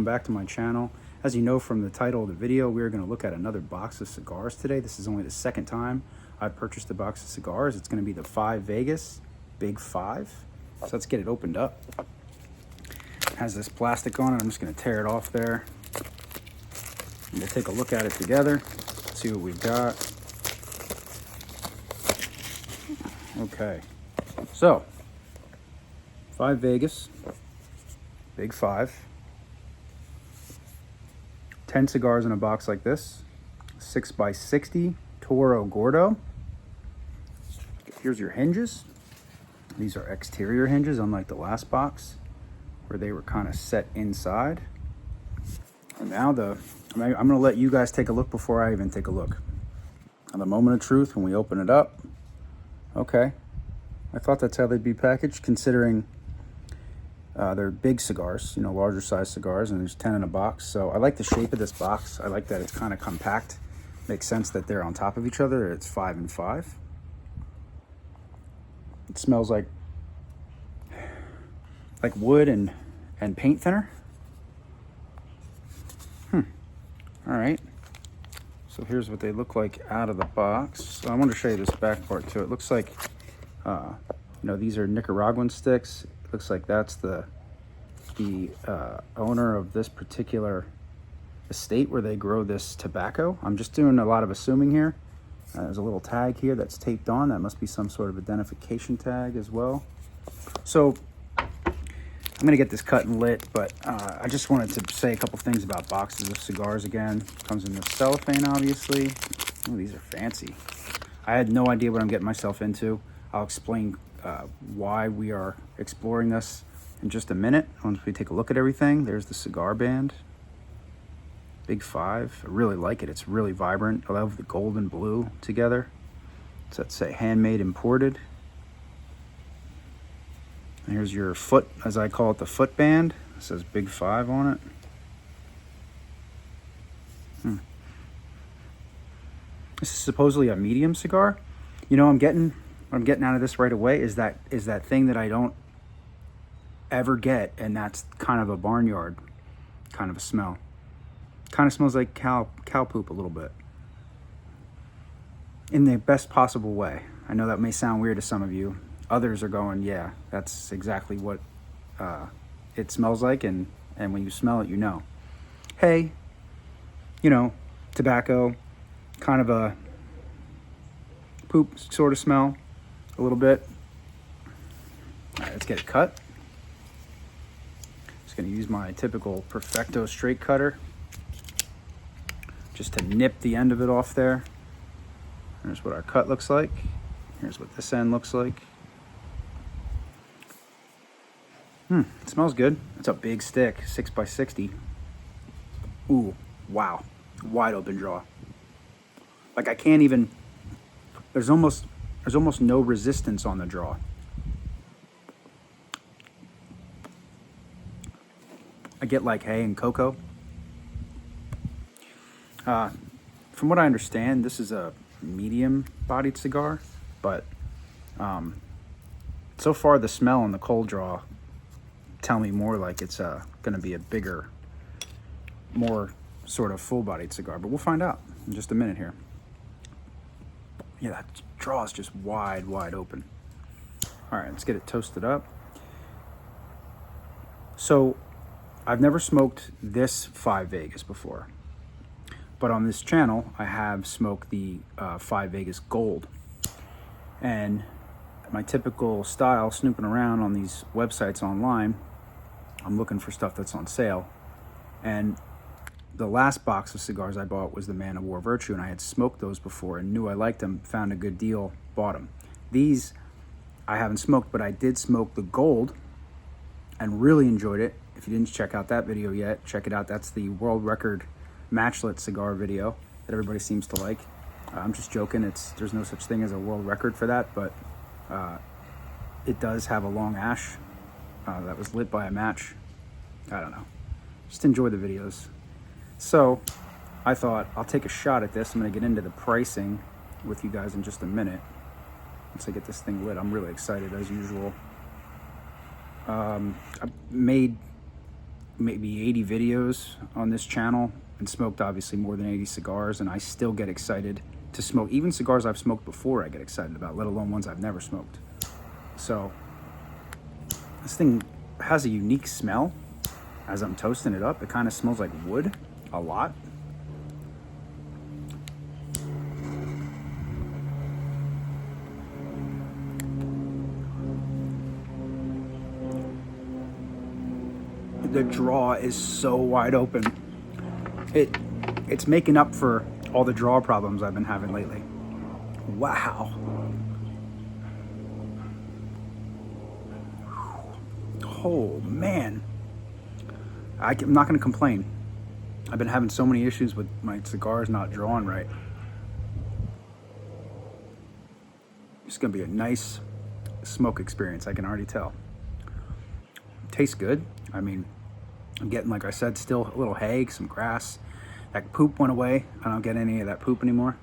welcome back to my channel. As you know from the title of the video, we're going to look at another box of cigars today. This is only the second time I've purchased a box of cigars. It's going to be the 5 Vegas Big 5. So let's get it opened up. It has this plastic on it. I'm just going to tear it off there. And we'll take a look at it together, see what we've got. Okay, so 5 Vegas Big 5. 10 cigars in a box like this. 6x60 Toro Gordo. Here's your hinges. These are exterior hinges, unlike the last box where they were kind of set inside. And now I'm going to let you guys take a look before I even take a look. On the moment of truth, when we open it up, okay, I thought that's how they'd be packaged, considering they're big cigars, you know, larger size cigars, and there's 10 in a box. So I like the shape of this box. I like that it's kind of compact. Makes sense that they're on top of each other. It's 5 and 5. It smells like wood and paint thinner. All right. So here's what they look like out of the box. So I want to show you this back part too. It looks like, you know, these are Nicaraguan sticks. It looks like that's the owner of this particular estate where they grow this tobacco. I'm just doing a lot of assuming here. There's a little tag here that's taped on. That must be some sort of identification tag as well. So I'm gonna get this cut and lit, but I just wanted to say a couple things about boxes of cigars again. Comes in this cellophane, obviously. Oh, these are fancy. I had no idea what I'm getting myself into. I'll explain why we are exploring this in just a minute once we take a look at everything. There's the cigar band. Big 5. I really like it. It's really vibrant. I love the gold and blue together. So let's say handmade imported. And here's your foot, as I call it, the foot band. It says Big 5 on it. This is supposedly a medium cigar. You know, what I'm getting out of this right away is that thing that I don't ever get, and that's kind of a barnyard kind of a smell. Kind of smells like cow poop a little bit, in the best possible way. I know that may sound weird to some of you. Others are going, yeah, that's exactly what it smells like, and when you smell it, you know. Hey, you know, tobacco, kind of a poop sort of smell, a little bit. All right, let's get it cut. Just gonna use my typical Perfecto straight cutter just to nip the end of it off there. Here's what our cut looks like. Here's what this end looks like. It smells good. It's a big stick, 6x60. Ooh, wow, wide open draw. Like I can't even, there's almost no resistance on the draw. I get like hay and cocoa. From what I understand, this is a medium-bodied cigar, but so far the smell and the cold draw tell me more like it's going to be a bigger, more sort of full-bodied cigar. But we'll find out in just a minute here. Yeah, that draw is just wide open. All right, let's get it toasted up. So I've never smoked this 5 Vegas before, but on this channel I have smoked the 5 Vegas Gold. And my typical style, snooping around on these websites online, I'm looking for stuff that's on sale. And the last box of cigars I bought was the Man of War Virtue, and I had smoked those before and knew I liked them, found a good deal, bought them. These I haven't smoked, but I did smoke the Gold and really enjoyed it. If you didn't check out that video yet, check it out. That's the world record matchlit cigar video that everybody seems to like. I'm just joking. There's no such thing as a world record for that, but it does have a long ash that was lit by a match. I don't know. Just enjoy the videos. So I thought I'll take a shot at this. I'm going to get into the pricing with you guys in just a minute. Once I get this thing lit, I'm really excited as usual. I made maybe 80 videos on this channel and smoked obviously more than 80 cigars, and I still get excited to smoke. Even cigars I've smoked before I get excited about, let alone ones I've never smoked. So this thing has a unique smell as I'm toasting it up. It kind of smells like wood a lot. The draw is so wide open. It's making up for all the draw problems I've been having lately. Wow. Oh man. I'm not going to complain. I've been having so many issues with my cigars not drawing right. It's going to be a nice smoke experience, I can already tell. Tastes good. I mean, I'm getting, like I said, still a little hay, some grass. That poop went away. I don't get any of that poop anymore.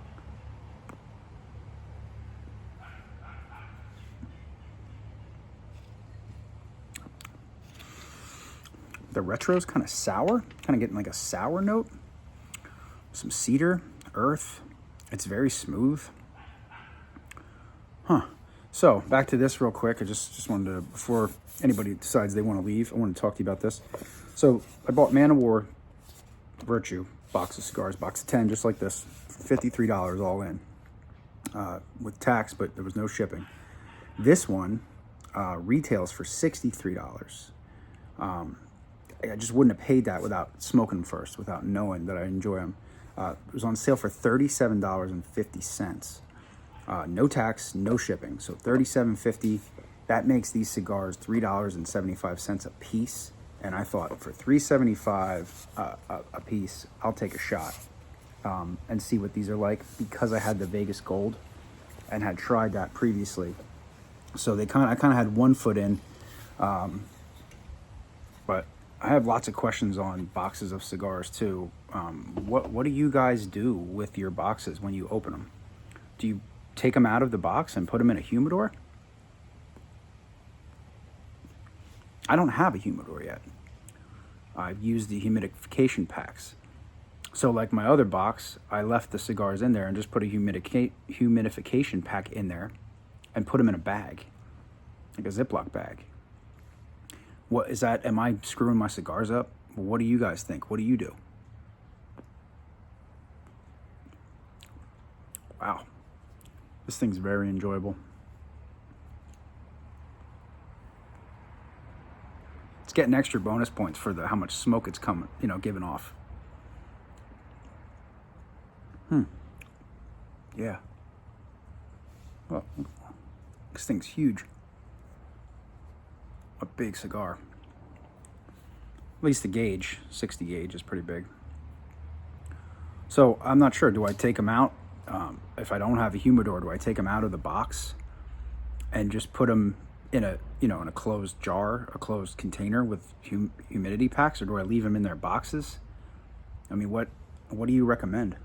The retro's kind of sour, kind of getting like a sour note. Some cedar, earth. It's very smooth. Huh. So back to this real quick. I just wanted to, before anybody decides they want to leave, I want to talk to you about this. So I bought Man of War Virtue box of cigars, box of 10, just like this, $53 all in, with tax, but there was no shipping. This one retails for $63. I just wouldn't have paid that without smoking them first, without knowing that I enjoy them. It was on sale for $37.50. No tax, no shipping. So $37.50. That makes these cigars $3.75 a piece. And I thought for $3.75 a piece, I'll take a shot and see what these are like, because I had the Vegas Gold and had tried that previously. So I kind of had one foot in, but I have lots of questions on boxes of cigars too. What do you guys do with your boxes when you open them? Do you take them out of the box and put them in a humidor? I don't have a humidor yet. I've used the humidification packs. So like my other box, I left the cigars in there and just put a humidification pack in there and put them in a bag, like a Ziploc bag. What is that? Am I screwing my cigars up? What do you guys think? What do you do? Wow. This thing's very enjoyable. It's getting extra bonus points for how much smoke it's giving off. Yeah. Well, this thing's huge. A big cigar. At least the gauge, 60 gauge, is pretty big. So I'm not sure. Do I take them out? If I don't have a humidor, do I take them out of the box and just put them in a closed jar, a closed container with humidity packs, or do I leave them in their boxes? I mean, what do you recommend?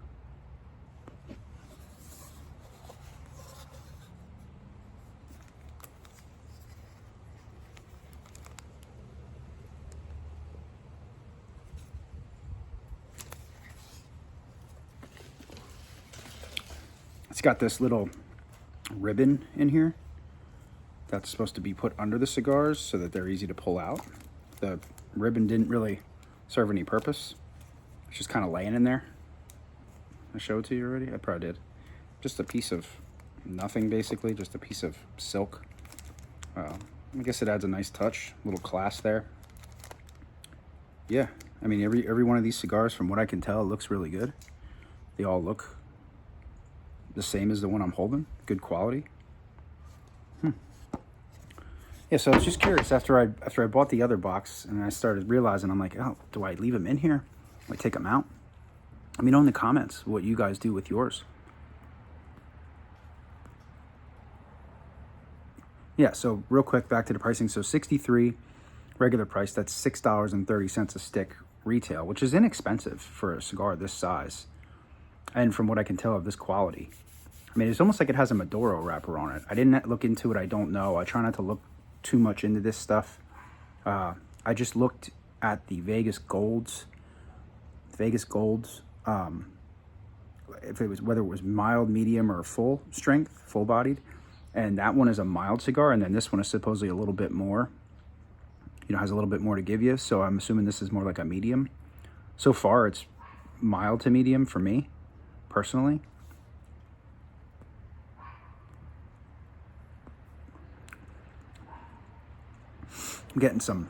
It's got this little ribbon in here that's supposed to be put under the cigars so that they're easy to pull out. The ribbon didn't really serve any purpose. It's just kind of laying in there. I showed it to you already? I probably did. Just a piece of nothing, basically. Just a piece of silk. I guess it adds a nice touch. A little class there. Yeah, I mean, every one of these cigars, from what I can tell, looks really good. They all look the same as the one I'm holding. Good quality. Yeah, so I was just curious after I bought the other box, and I started realizing, I'm like, oh, do I leave them in here? Do I take them out? Let me know in the comments what you guys do with yours. Yeah, so real quick, back to the pricing. So 63 regular price, that's $6.30 a stick retail, which is inexpensive for a cigar this size. And from what I can tell of this quality. I mean, it's almost like it has a Maduro wrapper on it. I didn't look into it. I don't know. I try not to look too much into this stuff. I just looked at the Vegas Golds. Vegas Golds, if it was, whether it was mild, medium, or full strength, full bodied, and that one is a mild cigar, and then this one is supposedly a little bit more, you know, has a little bit more to give you. So I'm assuming this is more like a medium. So far, it's mild to medium for me, personally. I'm getting some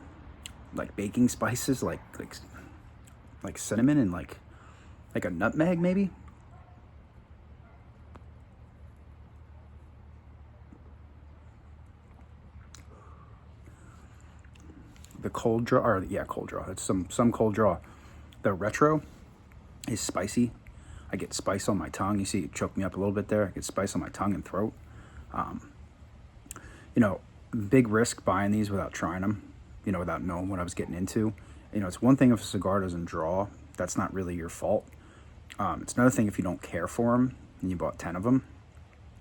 like baking spices, like cinnamon and like a nutmeg maybe. The cold draw, or yeah, cold draw. It's some cold draw. The retro is spicy. I get spice on my tongue. You see, it choked me up a little bit there. I get spice on my tongue and throat. You know, big risk buying these without trying them. You know, without knowing what I was getting into. You know, it's one thing if a cigar doesn't draw. That's not really your fault. It's another thing if you don't care for them and you bought 10 of them,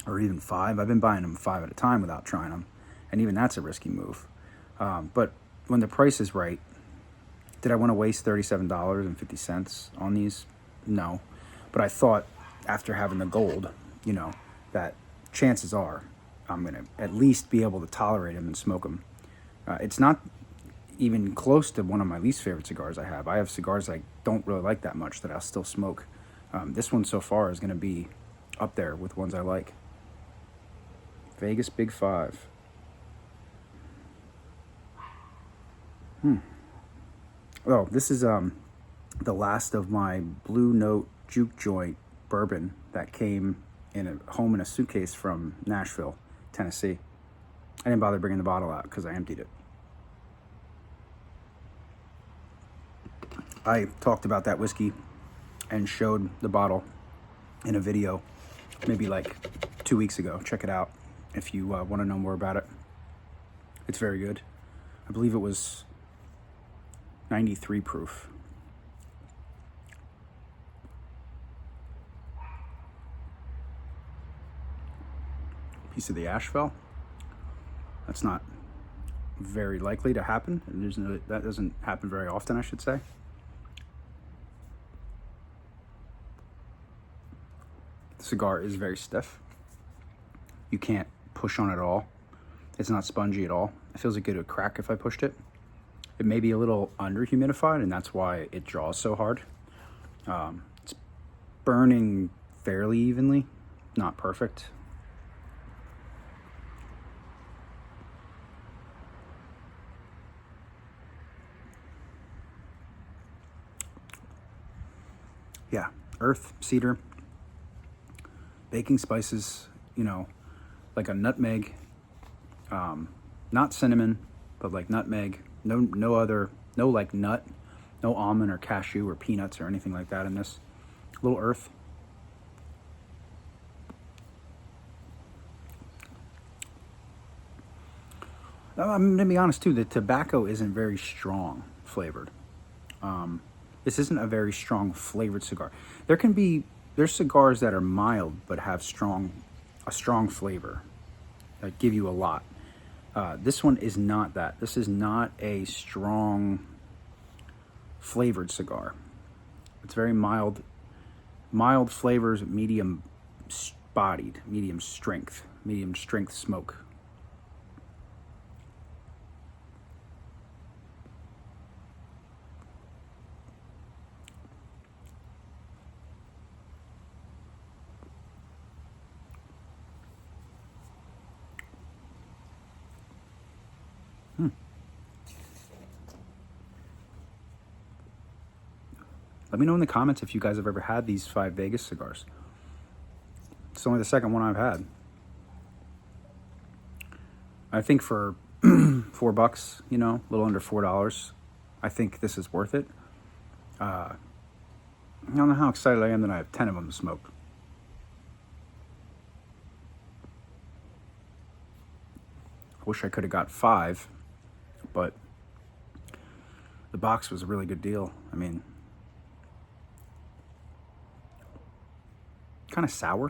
or even 5. I've been buying them 5 at a time without trying them, and even that's a risky move. But when the price is right, did I want to waste $37.50 on these? No. But I thought after having the gold, you know, that chances are I'm going to at least be able to tolerate them and smoke them. It's not even close to one of my least favorite cigars I have. I have cigars I don't really like that much that I'll still smoke. This one so far is going to be up there with ones I like. Vegas Big 5. Oh, this is the last of my Blue Note Juke Joint bourbon that came in a home in a suitcase from Nashville, Tennessee. I didn't bother bringing the bottle out because I emptied it. I talked about that whiskey and showed the bottle in a video maybe like 2 weeks ago. Check it out if you want to know more about it. It's very good. I believe it was 93 proof. Piece of the ash fell. That's not very likely to happen. That doesn't happen very often, I should say. The cigar is very stiff. You can't push on it at all. It's not spongy at all. It feels like it would crack if I pushed it. It may be a little under humidified, and that's why it draws so hard. It's burning fairly evenly, not perfect. Yeah, earth, cedar, baking spices, you know, like a nutmeg, not cinnamon, but like nutmeg. No like nut, no almond or cashew or peanuts or anything like that in this. A little earth. I'm gonna be honest too, the tobacco isn't very strong flavored. This isn't a very strong flavored cigar. There's cigars that are mild but have a strong flavor that give you a lot. This one is not that. This is not a strong flavored cigar. It's very mild flavors, medium bodied, medium strength smoke. Let me know in the comments if you guys have ever had these 5 Vegas cigars. It's only the second one I've had. I think for $4, you know, a little under $4, I think this is worth it. I don't know how excited I am that I have 10 of them to smoke. I wish I could have got 5, but the box was a really good deal. I mean, kind of sour,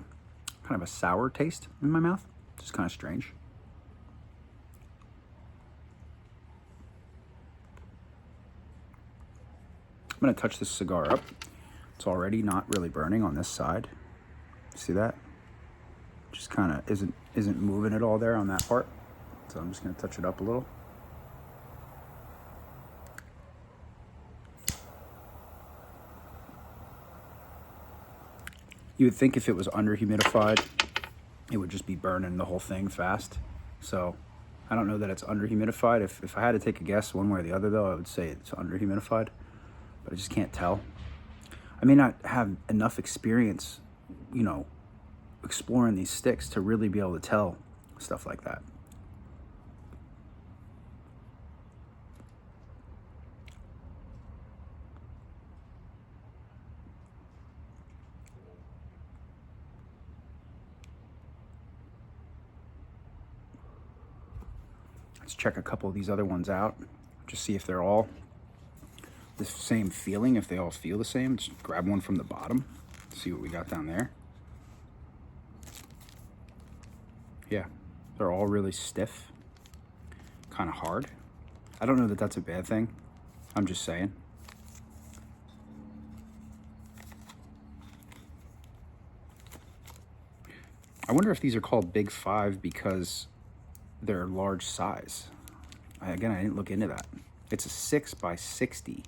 kind of a sour taste in my mouth, just kind of strange. going to touch this cigar up. It's already not really burning on this side. See that? Just kind of isn't moving at all there on that part. So I'm just going to touch it up a little. You would think if it was under humidified, it would just be burning the whole thing fast. So I don't know that it's under humidified. If I had to take a guess one way or the other, though, I would say it's under humidified, but I just can't tell. I may not have enough experience, you know, exploring these sticks to really be able to tell stuff like that. Let's check a couple of these other ones out. Just see if they're all the same feeling, if they all feel the same. Just grab one from the bottom, see what we got down there. Yeah, they're all really stiff, kind of hard. I don't know that that's a bad thing. I'm just saying. I wonder if these are called Big 5 because they're large size. Again, I didn't look into that. It's a 6x60.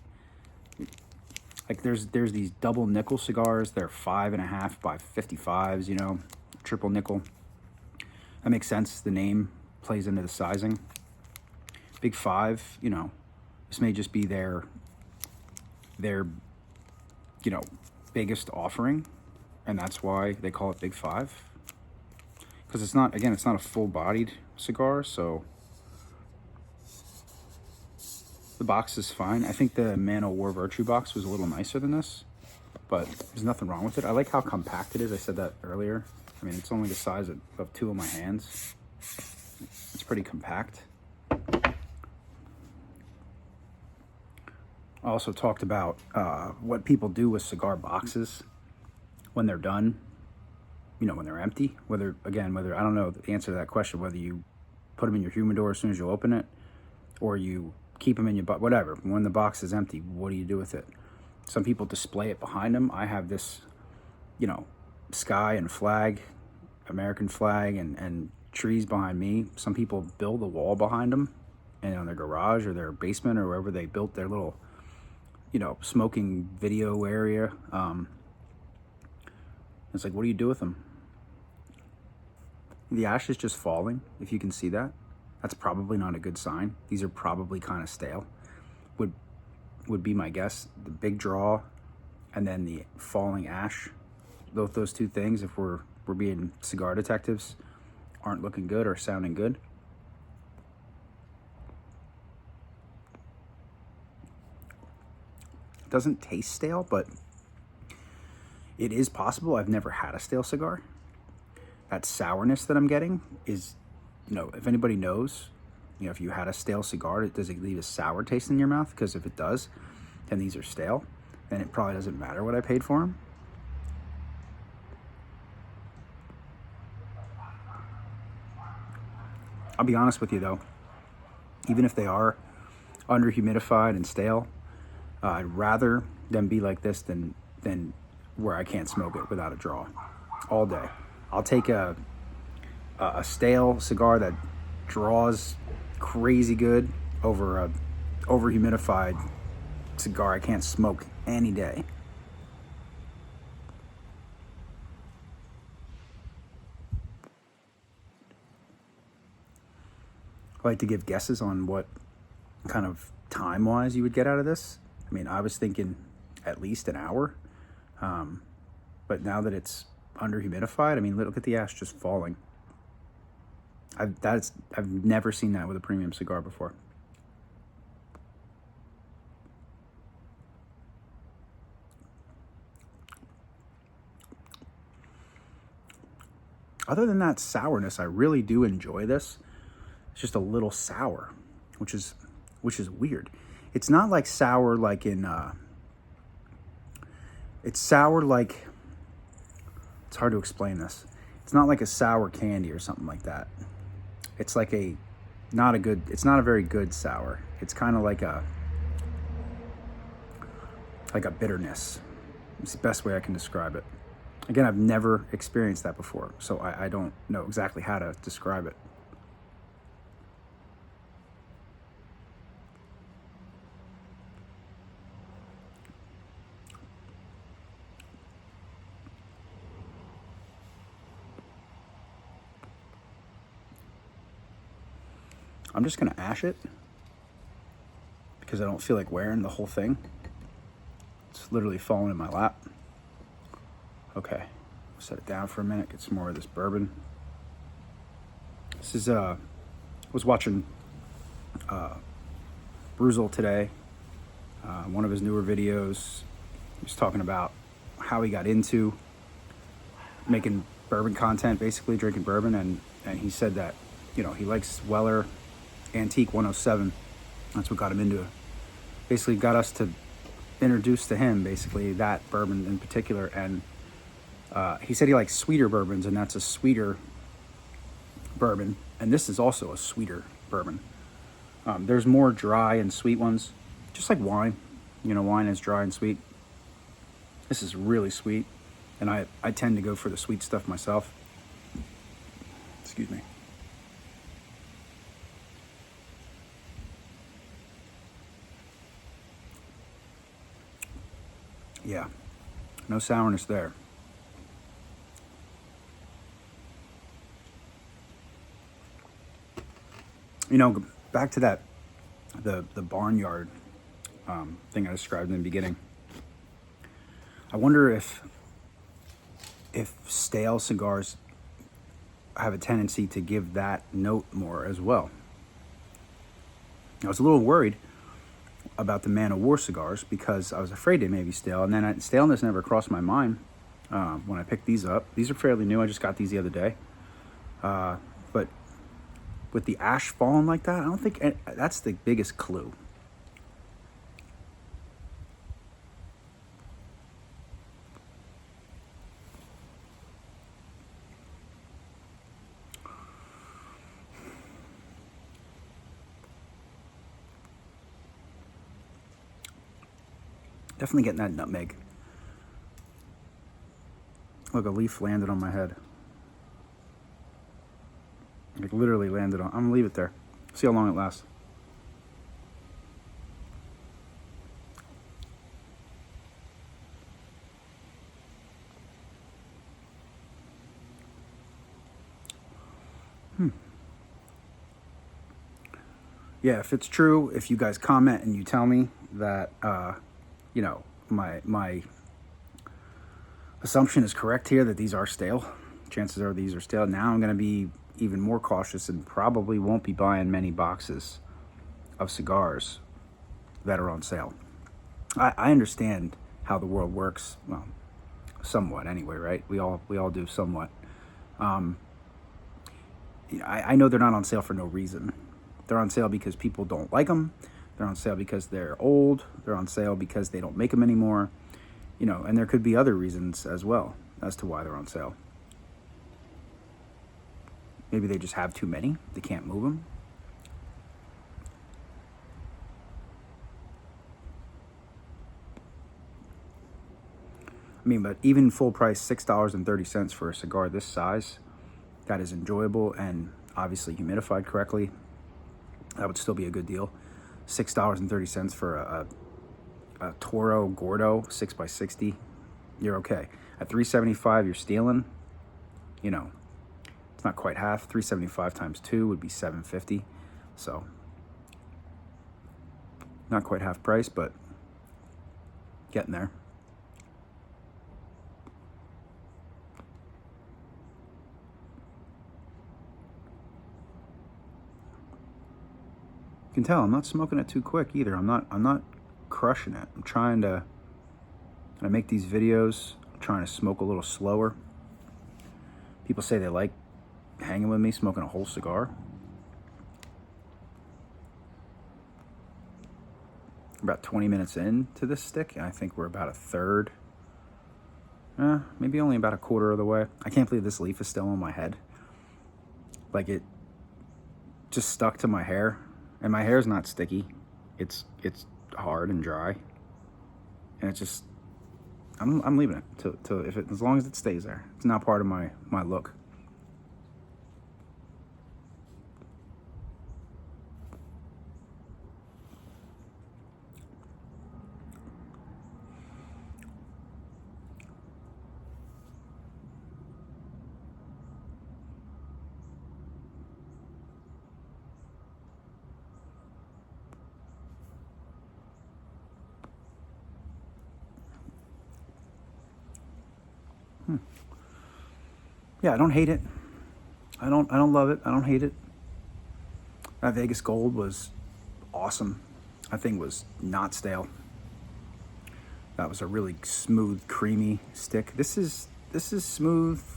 Like there's these double nickel cigars. They're 5.5 by 55s, you know, triple nickel. That makes sense. The name plays into the sizing. Big 5, you know, this may just be their you know, biggest offering, and that's why they call it Big 5. Because it's not, again, it's not a full-bodied cigar, so the box is fine. I think the Man O' War Virtue box was a little nicer than this, but there's nothing wrong with it. I like how compact it is. I said that earlier. I mean, it's only the size of two of my hands. It's pretty compact. I also talked about what people do with cigar boxes when they're done, you know, when they're empty. Whether, I don't know the answer to that question, whether you put them in your humidor as soon as you open it, or you keep them in your box, whatever. When the box is empty, what do you do with it? Some people display it behind them. I have this, you know, sky and flag, American flag, and trees behind me. Some people build a wall behind them, and on their garage or their basement or wherever they built their little, you know, smoking video area. It's like, what do you do with them? The ash is just falling, if you can see that. That's probably not a good sign. These are probably kind of stale, would be my guess. The big draw and then the falling ash, those two things, if we're being cigar detectives, aren't looking good or sounding good. It doesn't taste stale, but it is possible. I've never had a stale cigar. That sourness that I'm getting is, you know, if anybody knows, you know, if you had a stale cigar, does it leave a sour taste in your mouth? Because if it does, then these are stale, and it probably doesn't matter what I paid for them. I'll be honest with you though, even if they are under humidified and stale, I'd rather them be like this than where I can't smoke it without a draw all day. I'll take a stale cigar that draws crazy good over a over humidified cigar I can't smoke any day. I like to give guesses on what kind of time-wise you would get out of this. I mean, I was thinking at least an hour, but now that it's under humidified, I mean, look at the ash just falling. I've never seen that with a premium cigar before. Other than that sourness, I really do enjoy this. It's just a little sour, which is weird. It's not like sour like in it's sour like, it's hard to explain this. It's not like a sour candy or something like that. It's like it's not a very good sour. It's kind of like I like a bitterness. It's the best way I can describe it. Again, I've never experienced that before, so I don't know exactly how to describe it. I'm just gonna ash it because I don't feel like wearing the whole thing. It's literally falling in my lap. Okay, set it down for a minute, get some more of this bourbon. This is, I was watching Bruzel today, one of his newer videos. He was talking about how he got into making bourbon content, basically drinking bourbon, and he said that, you know, he likes Weller Antique 107. That's what got him into it. Basically got us to introduce to him, basically, that bourbon in particular. And he said he likes sweeter bourbons, and that's a sweeter bourbon. And this is also a sweeter bourbon. There's more dry and sweet ones, just like wine. You know, wine is dry and sweet. This is really sweet, and I tend to go for the sweet stuff myself. Excuse me. Yeah, no sourness there. You know, back to that, the barnyard thing I described in the beginning. I wonder if stale cigars have a tendency to give that note more as well. I was a little worried about the Man of War cigars because I was afraid they may be stale, and then staleness never crossed my mind when I picked these up. These are fairly new. I just got these the other day. But with the ash falling like that, I don't think that's the biggest clue. Definitely getting that nutmeg. Look, a leaf landed on my head. Like literally landed on. I'm gonna leave it there. See how long it lasts. Yeah, if it's true, if you guys comment and you tell me that, you know, my assumption is correct here, that these are stale, chances are these are stale. Now I'm going to be even more cautious and probably won't be buying many boxes of cigars that are on sale. I understand how the world works, well, somewhat anyway, right? We all do somewhat. I know they're not on sale for no reason. They're on sale because people don't like them. They're on sale because they're old. They're on sale because they don't make them anymore. You know, and there could be other reasons as well as to why they're on sale. Maybe they just have too many. They can't move them. I mean, but even full price, $6.30 for a cigar this size, that is enjoyable and obviously humidified correctly, that would still be a good deal. $6.30 for a Toro Gordo 6x60, you're okay. At $3.75, you're stealing. You know, it's not quite half. $3.75 times 2 would be $7.50. So, not quite half price, but getting there. You can tell I'm not smoking it too quick either. I'm not crushing it. I'm trying to, when I make these videos, I'm trying to smoke a little slower. People say they like hanging with me smoking a whole cigar. About 20 minutes into this stick, and I think we're about a third, maybe only about a quarter of the way. I can't believe this leaf is still on my head. Like, it just stuck to my hair. And my hair's not sticky. It's hard and dry. and it just, I'm leaving it to if it, as long as it stays there. It's not part of my look. Yeah, I don't hate it. I don't love it. I don't hate it. That Vegas Gold was awesome. That thing was not stale. That was a really smooth, creamy stick. This is smooth-ish.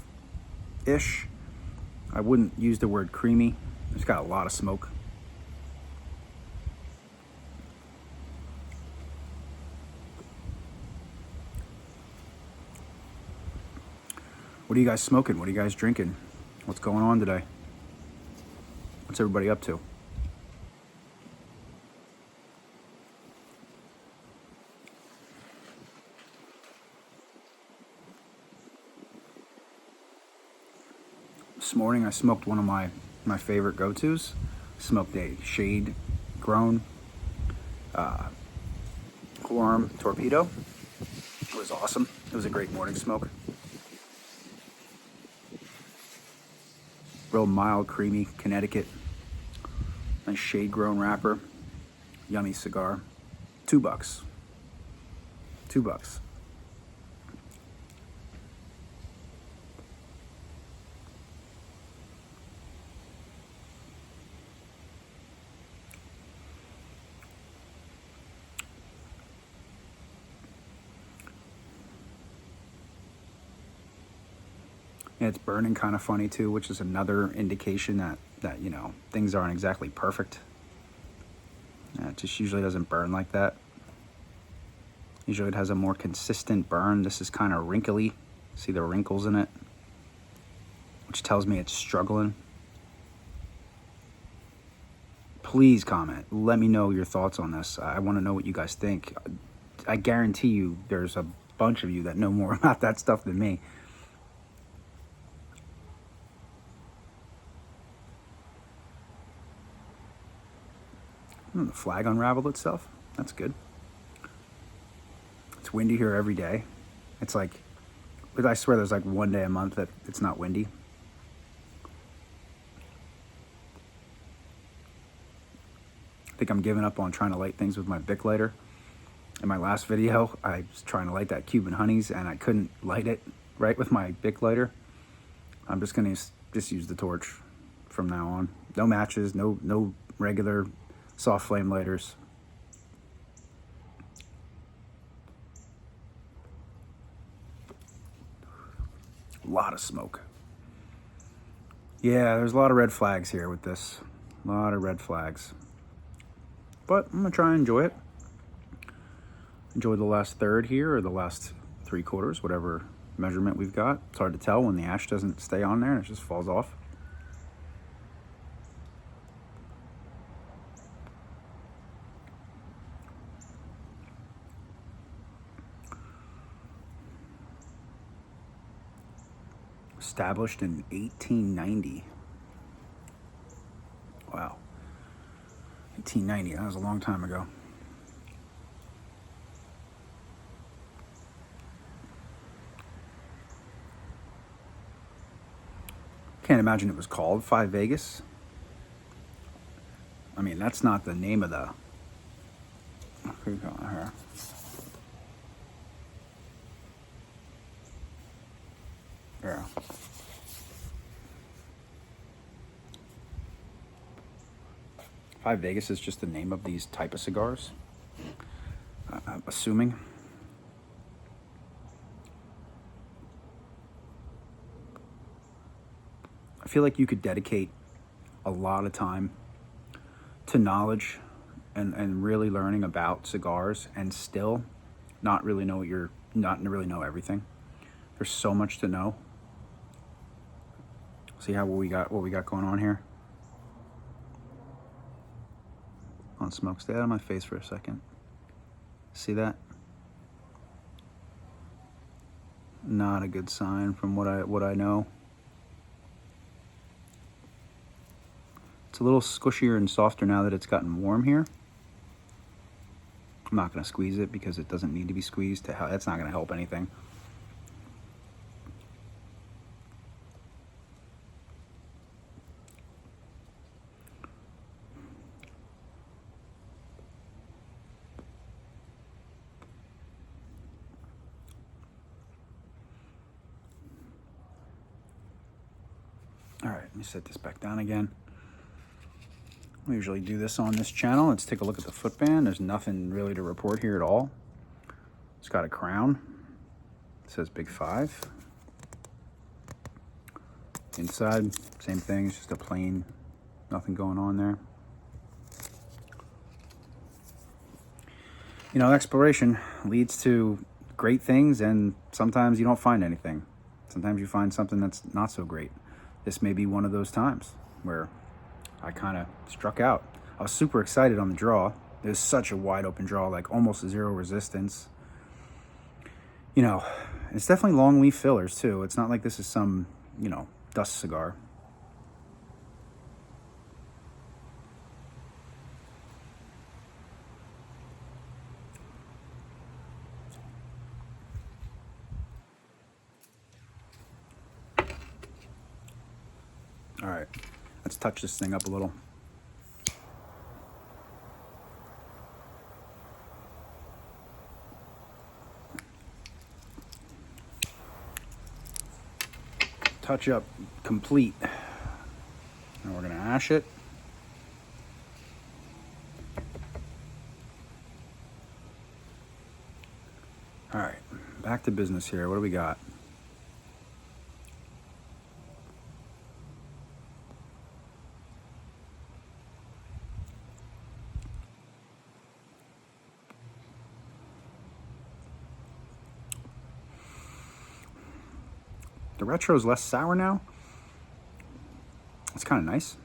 I wouldn't use the word creamy. It's got a lot of smoke. What are you guys smoking? What are you guys drinking? What's going on today? What's everybody up to? This morning I smoked one of my favorite go-tos. Smoked a shade grown Quorum Torpedo. It was awesome. It was a great morning smoke. Real mild, creamy Connecticut. Nice shade grown wrapper. Yummy cigar. $2. $2. And it's burning kind of funny too, which is another indication that you know, things aren't exactly perfect. It just usually doesn't burn like that. Usually it has a more consistent burn. This is kind of wrinkly. See the wrinkles in it, which tells me it's struggling. Please comment. Let me know your thoughts on this. I want to know what you guys think. I guarantee you there's a bunch of you that know more about that stuff than me. The flag unraveled itself. That's good. It's windy here every day. It's like, I swear there's like one day a month that it's not windy. I think I'm giving up on trying to light things with my Bic lighter. In my last video, I was trying to light that Cuban Honeys and I couldn't light it right with my Bic lighter. I'm just gonna just use the torch from now on. No matches, no regular soft flame lighters. A lot of smoke. Yeah, there's a lot of red flags here with this. A lot of red flags. But I'm gonna try and enjoy it. Enjoy the last third here, or the last 3/4, whatever measurement we've got. It's hard to tell when the ash doesn't stay on there and it just falls off. Established in 1890. Wow. 1890, that was a long time ago. Can't imagine it was called Five Vegas. I mean, that's not the name of the... What are we calling her? Yeah. Five Vegas is just the name of these type of cigars, I'm assuming. I feel like you could dedicate a lot of time to knowledge and really learning about cigars and still not really know everything. There's so much to know. See what we got going on here? On smoke, stay out of my face for a second. See that? not a good sign from what I know. It's a little squishier and softer now that it's gotten warm here. I'm not going to squeeze it because it doesn't need to be squeezed. That's not going to help anything. All right, let me set this back down again. We usually do this on this channel. Let's take a look at the footband. There's nothing really to report here at all. It's got a crown. It says Big 5. Inside, same thing. It's just a plain, nothing going on there. You know, exploration leads to great things, and sometimes you don't find anything. Sometimes you find something that's not so great. This may be one of those times where I kind of struck out. I was super excited on the draw. It was such a wide open draw, like almost zero resistance. You know, it's definitely long leaf fillers too. It's not like this is some, you know, dust cigar. All right, let's touch this thing up a little. Touch up complete. And we're gonna ash it. All right, back to business here. What do we got? The retro is less sour now. It's kind of nice.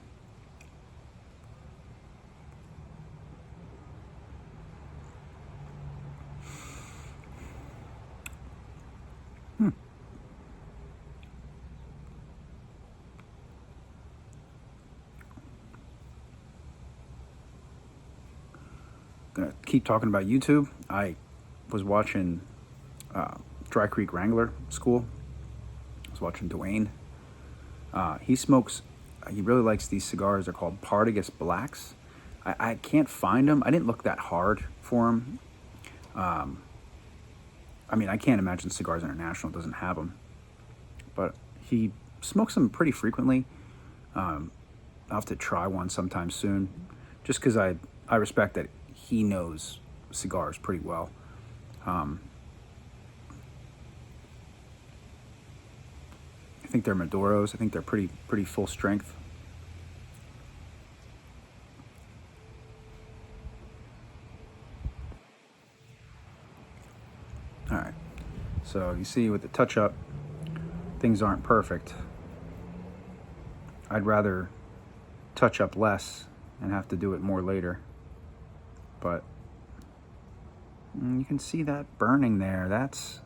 Gonna keep talking about YouTube. I was watching Dry Creek Wrangler School. I was watching Dwayne. He really likes these cigars. They're called Partagas Blacks. I can't find them. I didn't look that hard for them. I mean, I can't imagine Cigars International doesn't have them. But he smokes them pretty frequently. I'll have to try one sometime soon. Just because I respect that he knows cigars pretty well. I think they're Maduros. I think they're pretty full strength. All right. So you see with the touch up, things aren't perfect. I'd rather touch up less and have to do it more later. But you can see that burning there. That's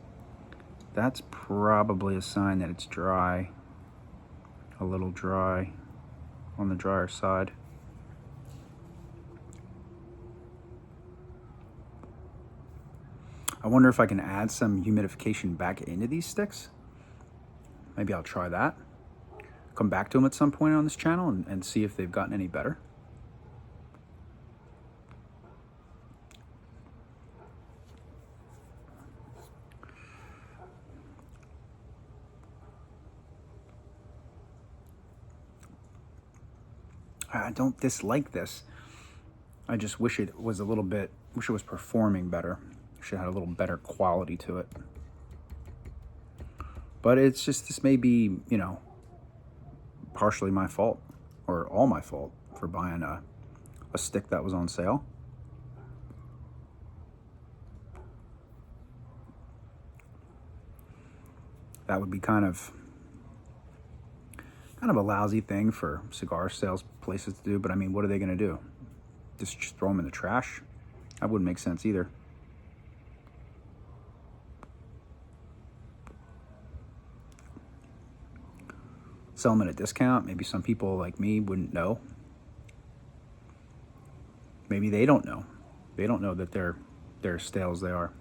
probably a sign that it's dry. A little dry on the drier side. I wonder if I can add some humidification back into these sticks. Maybe I'll try that. Come back to them at some point on this channel and see if they've gotten any better. I don't dislike this. I just wish it was wish it was performing better. Wish it had a little better quality to it. But it's just, this may be, you know, partially my fault, or all my fault, for buying a stick that was on sale. That would be kind of a lousy thing for cigar sales places to do, but I mean, what are they going to do? Just throw them in the trash? That wouldn't make sense either. sell them at a discount. Maybe some people like me wouldn't know. Maybe they don't know. They don't know that they're as stale as they are.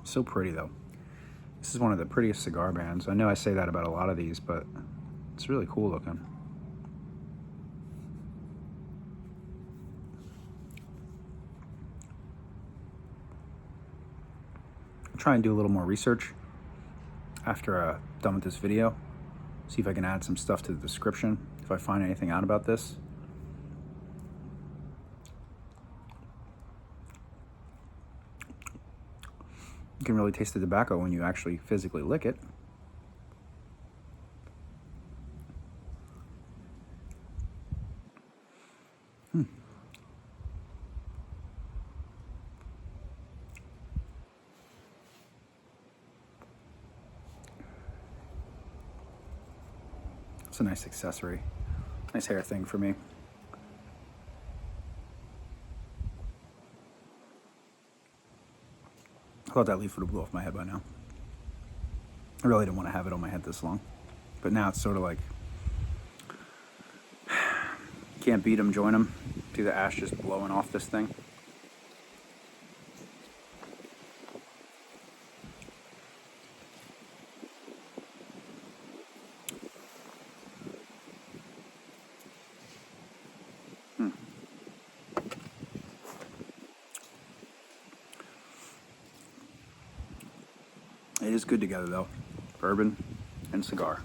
So pretty though. This is one of the prettiest cigar bands. I know I say that about a lot of these, but it's really cool looking. I'll try and do a little more research after I'm done with this video. See if I can add some stuff to the description if I find anything out about this. You can really taste the tobacco when you actually physically lick it. It's a nice accessory. Nice hair thing for me. I thought that leaf would have blew off my head by now. I really didn't want to have it on my head this long. But now it's sort of like, can't beat them, join them. See the ash just blowing off this thing. It is good together though, bourbon and cigar.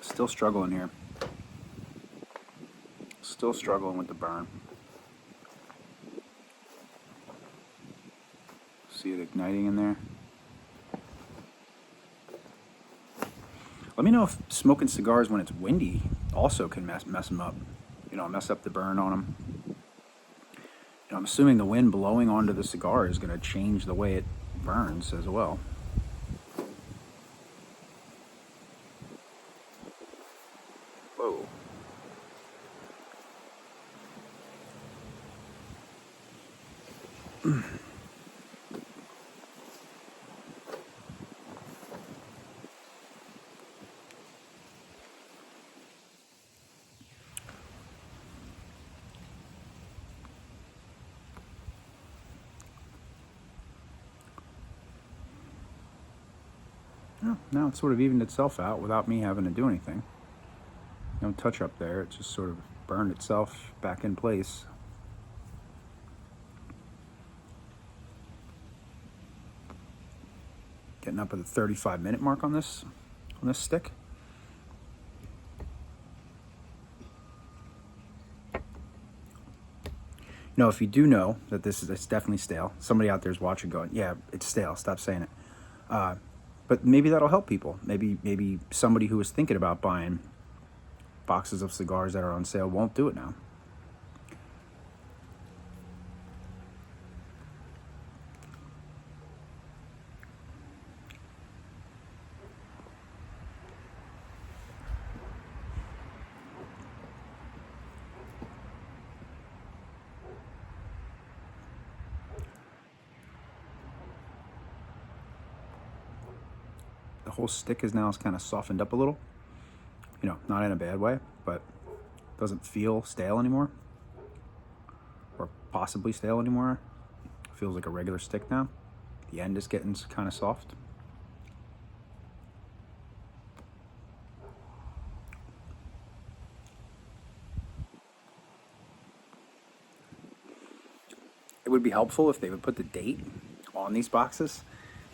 Still struggling here. Still struggling with the burn. See it igniting in there. Let me know if smoking cigars when it's windy also can mess them up. You know, mess up the burn on them. You know, I'm assuming the wind blowing onto the cigar is going to change the way it burns as well. Whoa. Now it's sort of evened itself out without me having to do anything. No touch up there, it just sort of burned itself back in place. Getting up at the 35-minute mark on this stick. You know, if you do know that it's definitely stale, somebody out there is watching going, yeah, it's stale, stop saying it. But maybe that'll help people. Maybe somebody who was thinking about buying boxes of cigars that are on sale won't do it now. The whole stick is now kind of softened up a little. You know, not in a bad way, but doesn't feel stale anymore. Or possibly stale anymore. Feels like a regular stick now. The end is getting kind of soft. It would be helpful if they would put the date on these boxes.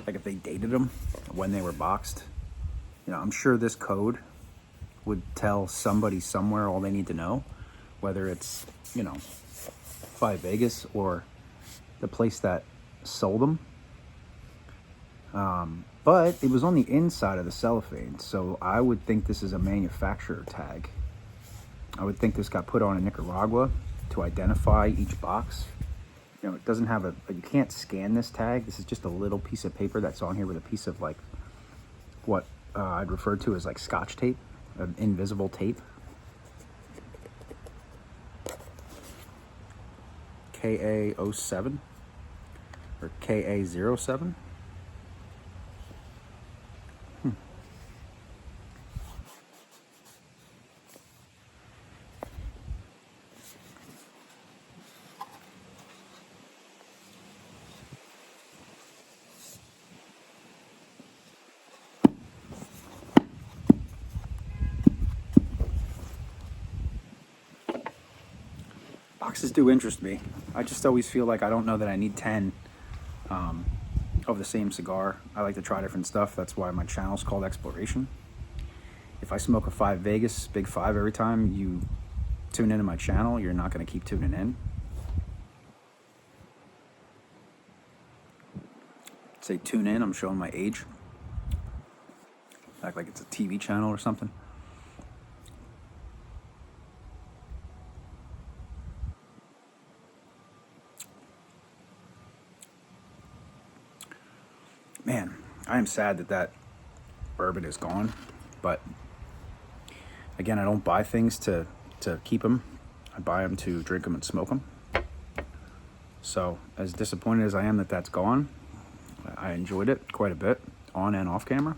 Like if they dated them when they were boxed. You know, I'm sure this code would tell somebody somewhere all they need to know, whether it's, you know, Five Vegas or the place that sold them. But it was on the inside of the cellophane, so I would think this is a manufacturer tag. I would think this got put on in Nicaragua to identify each box. You know, it doesn't have you can't scan this tag. This is just a little piece of paper that's on here with a piece of like what I'd refer to as like Scotch tape, invisible tape. KA07 or KA07. Boxes do interest me. I just always feel like I don't know that I need 10 of the same cigar. I like to try different stuff. That's why my channel's called Exploration. If I smoke a 5 Vegas, Big 5 every time you tune into my channel, you're not going to keep tuning in. Say tune in, I'm showing my age. Act like it's a TV channel or something. Man, I am sad that that bourbon is gone, but again, I don't buy things to keep them. I buy them to drink them and smoke them. So as disappointed as I am that that's gone, I enjoyed it quite a bit on and off camera.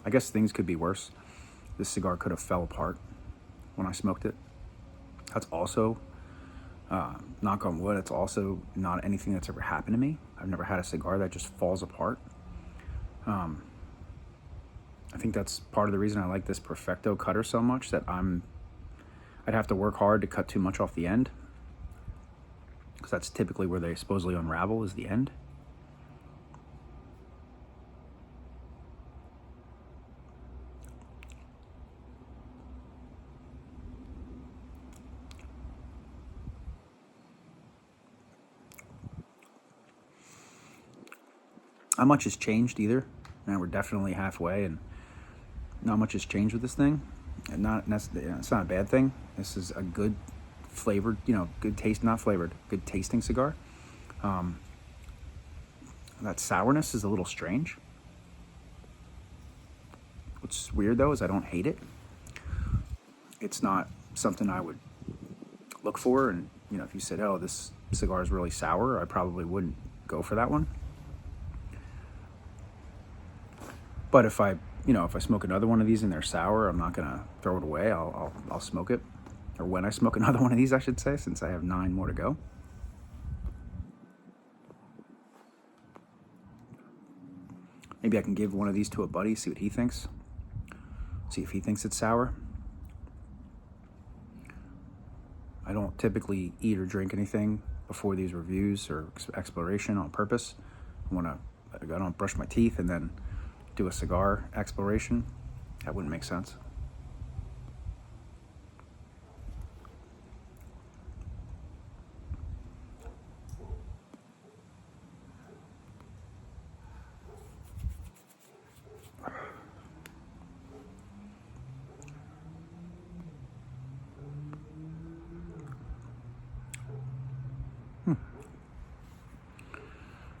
I guess things could be worse. This cigar could have fell apart when I smoked it. That's also, knock on wood, it's also not anything that's ever happened to me. I've never had a cigar that just falls apart. I think that's part of the reason I like this Perfecto cutter so much, that I'd have to work hard to cut too much off the end, because that's typically where they supposedly unravel, is the end. Not much has changed either. Now we're definitely halfway, and not much has changed with this thing. And it's not a bad thing. This is a good flavored, good taste, not flavored, good tasting cigar. That sourness is a little strange. What's weird though is I don't hate it. It's not something I would look for, and if you said, oh, this cigar is really sour, I probably wouldn't go for that one. But if I smoke another one of these and they're sour, I'm not gonna throw it away. I'll smoke it, or when I smoke another one of these, I should say, since I have 9 more to go. Maybe I can give one of these to a buddy, see what he thinks. See if he thinks it's sour. I don't typically eat or drink anything before these reviews or exploration on purpose. I don't brush my teeth and then do a cigar exploration. That wouldn't make sense.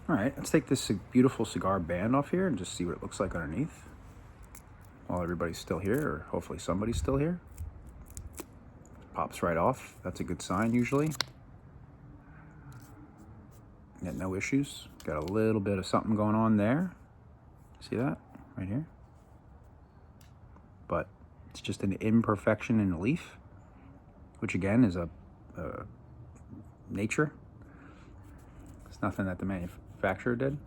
All right, let's take this beautiful cigar band off here and just see what it looks like underneath while everybody's still here, or hopefully somebody's still here. Pops right off. That's a good sign usually. Got no issues. Got a little bit of something going on there. See that? Right here. But it's just an imperfection in the leaf, which again is a nature. It's nothing that the manufacturer did.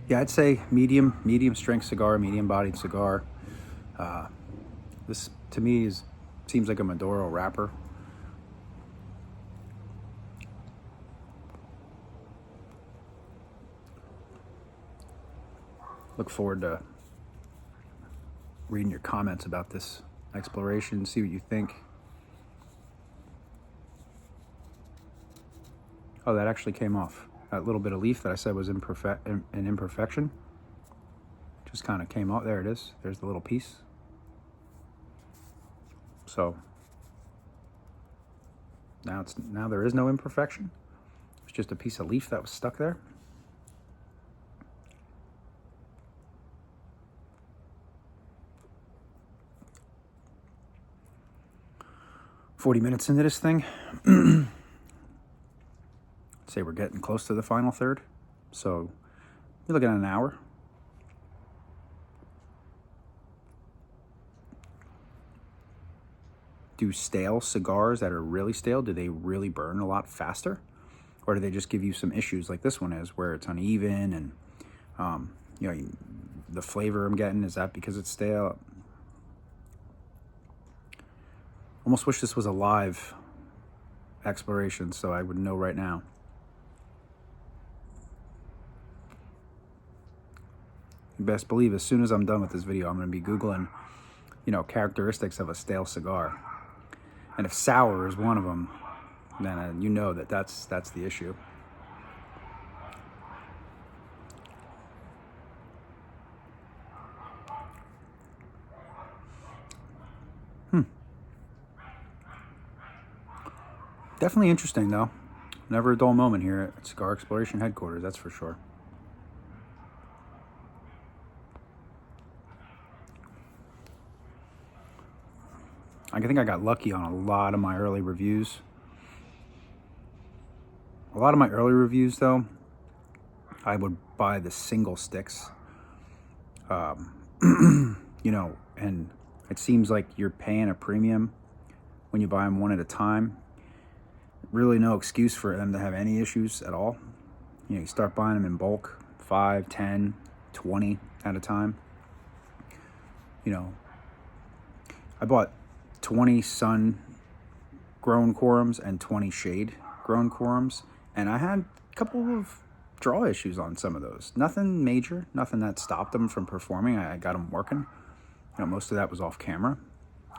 Yeah, I'd say medium strength cigar, medium bodied cigar. This to me seems like a Maduro wrapper. Look forward to reading your comments about this exploration, see what you think. Oh, that actually came off. That little bit of leaf that I said was an imperfection just kind of came off. There it is. There's the little piece. So now there is no imperfection. It's just a piece of leaf that was stuck there. "40 minutes into this thing." Say we're getting close to the final third. So you're looking at an hour. Do stale cigars that are really stale, do they really burn a lot faster? Or do they just give you some issues like this one is, where it's uneven and, the flavor I'm getting, is that because it's stale? Almost wish this was a live exploration so I would know right now. You best believe as soon as I'm done with this video, I'm going to be Googling, characteristics of a stale cigar. And if sour is one of them, then you know that's the issue. Definitely interesting, though. Never a dull moment here at Cigar Exploration Headquarters, that's for sure. I think I got lucky on a lot of my early reviews. A lot of my early reviews, though, I would buy the single sticks. And it seems like you're paying a premium when you buy them one at a time. Really no excuse for them to have any issues at all. You start buying them in bulk, 5, 10, 20 at a time. I bought 20 sun-grown quorums and 20 shade-grown quorums, and I had a couple of draw issues on some of those. Nothing major, nothing that stopped them from performing. I got them working. Most of that was off camera,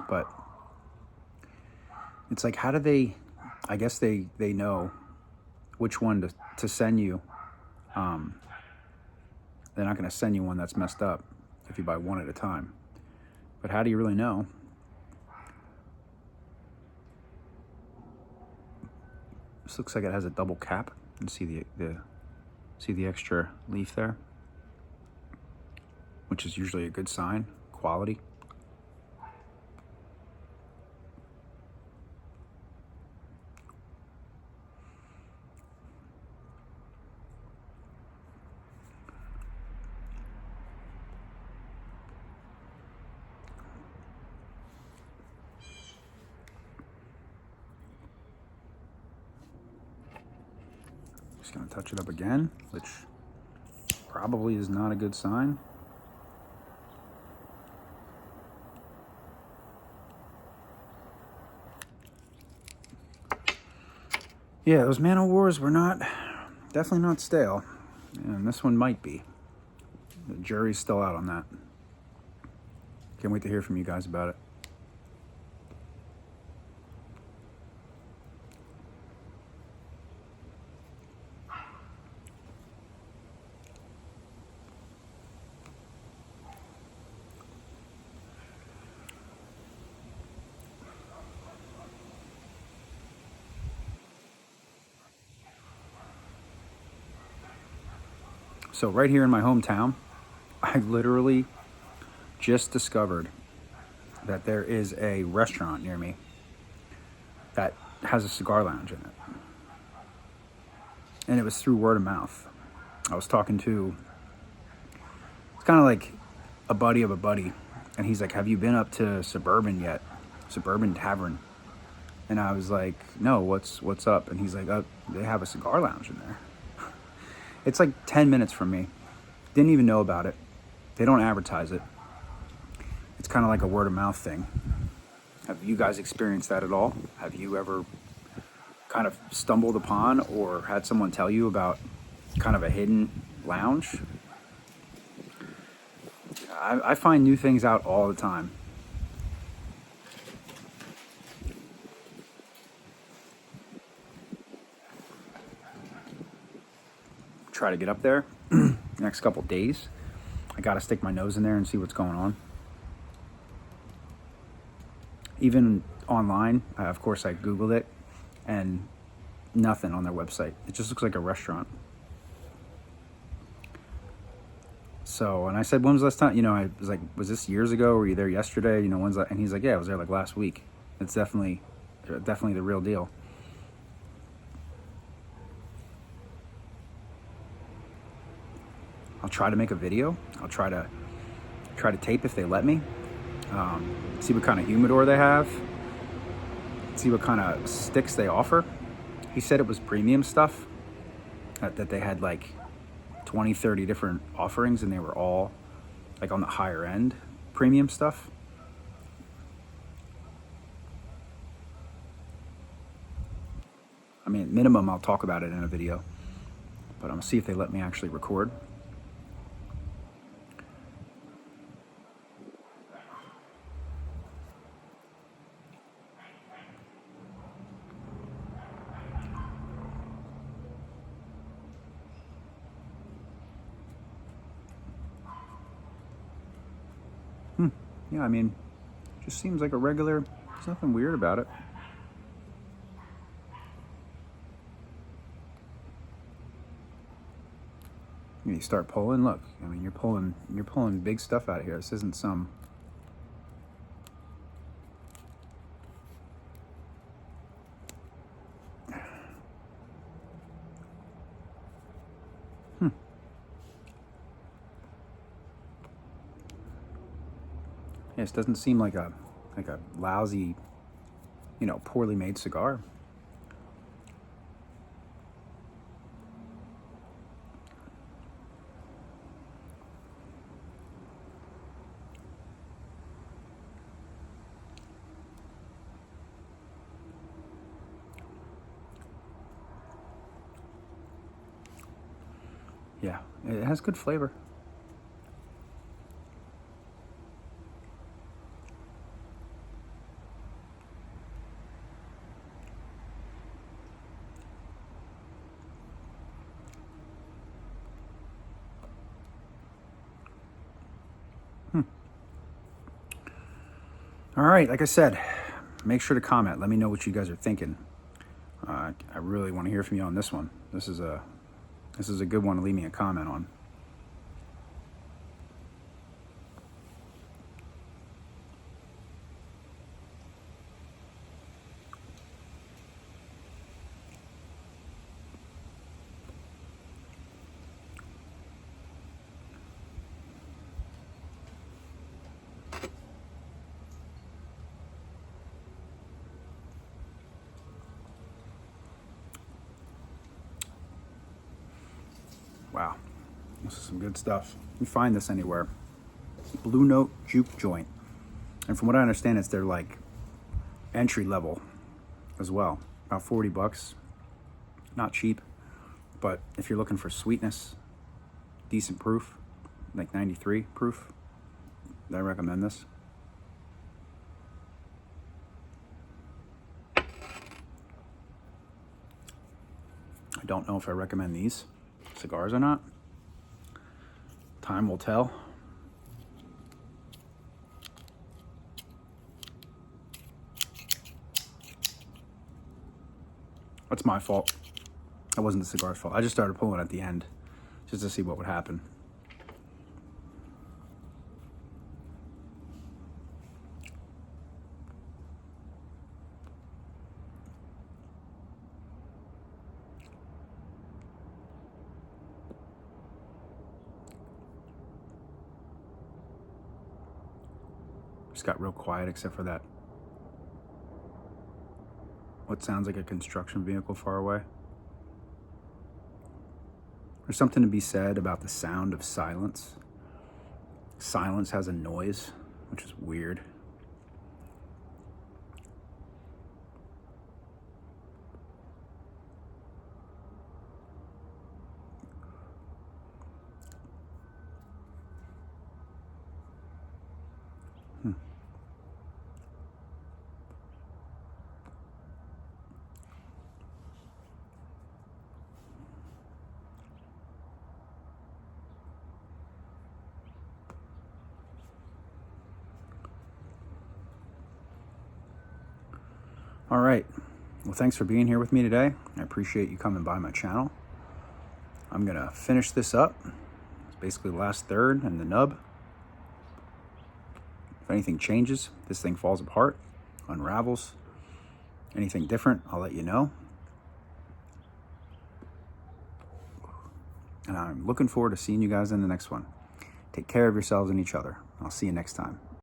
but it's like, how do they... I guess they know which one to send you. They're not going to send you one that's messed up if you buy one at a time. But how do you really know? This looks like it has a double cap. You can see the extra leaf there, which is usually a good sign, quality. Just gonna touch it up again, which probably is not a good sign. Yeah, those Man O' Wars were definitely not stale, and this one might be. The jury's still out on that. Can't wait to hear from you guys about it. So right here in my hometown, I literally just discovered that there is a restaurant near me that has a cigar lounge in it. And it was through word of mouth. I was talking to, it's kind of like a buddy of a buddy. And he's like, have you been up to Suburban yet? Suburban Tavern. And I was like, no, what's up? And he's like, oh, they have a cigar lounge in there. It's like 10 minutes from me. Didn't even know about it. They don't advertise it. It's kind of like a word of mouth thing. Have you guys experienced that at all? Have you ever kind of stumbled upon or had someone tell you about kind of a hidden lounge? I find new things out all the time. Try to get up there next couple days. I gotta stick my nose in there and see what's going on. Even online, of course I Googled it, and nothing on their website. It just looks like a restaurant. So, and I said, when was the last time? You know, I was like, was this years ago? Were you there yesterday? You know, when's that? And he's like, yeah, I was there like last week. It's definitely the real deal. I'll try to make a video. I'll try to tape if they let me. See what kind of humidor they have. See what kind of sticks they offer. He said it was premium stuff. That they had like 20, 30 different offerings, and they were all like on the higher end premium stuff. I mean, at minimum, I'll talk about it in a video, but I'm gonna see if they let me actually record. Yeah, I mean, just seems like a regular, there's nothing weird about it. You start pulling, look, I mean, you're pulling big stuff out of here. This isn't some, yeah, this doesn't seem like a lousy, you know, poorly made cigar. Yeah, it has good flavor. All right, like I said, make sure to comment. Let me know what you guys are thinking. I really want to hear from you on this one. This is a good one to leave me a comment on. Wow, this is some good stuff. You find this anywhere. Blue Note Juke Joint. And from what I understand, it's their like entry level as well. About 40 bucks. Not cheap, but if you're looking for sweetness, decent proof, like 93 proof, I recommend this. I don't know if I recommend these cigars or not. Time will tell. That's my fault. That wasn't the cigar's fault. I just started pulling at the end just to see what would happen. Just got real quiet except for that, what sounds like a construction vehicle far away. There's something to be said about the sound of silence. Silence has a noise, which is weird. All right. Well, thanks for being here with me today. I appreciate you coming by my channel. I'm going to finish this up. It's basically the last third and the nub. If anything changes, this thing falls apart, unravels, anything different, I'll let you know. And I'm looking forward to seeing you guys in the next one. Take care of yourselves and each other. I'll see you next time.